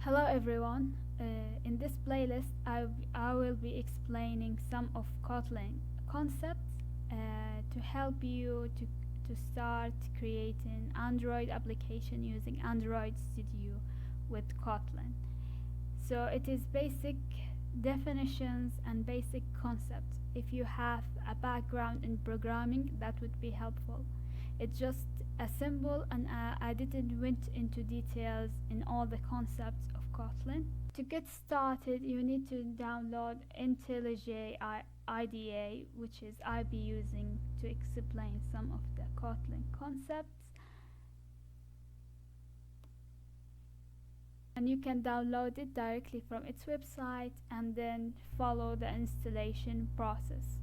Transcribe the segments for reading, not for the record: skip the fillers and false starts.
Hello everyone. In this playlist, I will be explaining some of Kotlin concepts to help you to start creating Android application using Android Studio with Kotlin. So it is basic definitions and basic concepts. If you have a background in programming, that would be helpful. It's just a symbol, and I didn't went into details in all the concepts of Kotlin. To get started, you need to download IntelliJ IDEA, which is I'll be using to explain some of the Kotlin concepts. And you can download it directly from its website and then follow the installation process.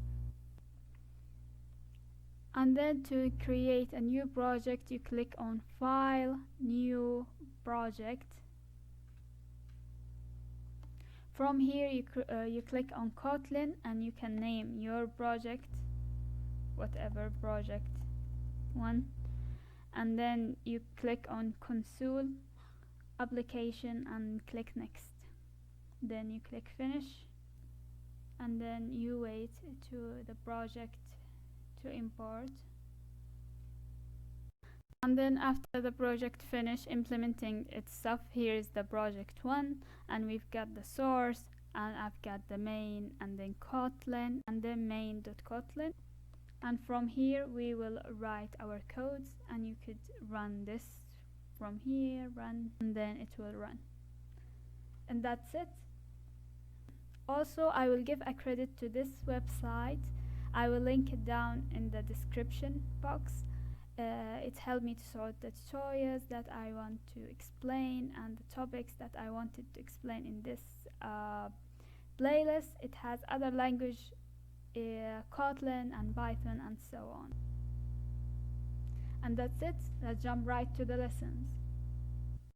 And then to create a new project, you click on File, New Project. From here you click on Kotlin and you can name your project whatever project one, and then you click on Console Application and click Next. Then you click Finish, and then you wait to the project to import. And then after the project finish implementing its stuff, here is the project one, and we've got the source, and I've got the main, and then Kotlin, and then main.kotlin. And from here we will write our codes, and you could run this from here, run, and then it will run. And that's it. Also, I will give a credit to this website. I will link it down in the description box. It helped me to sort the tutorials that I want to explain and the topics that I wanted to explain in this playlist. It has other language, Kotlin and Python and so on. And that's it. Let's jump right to the lessons.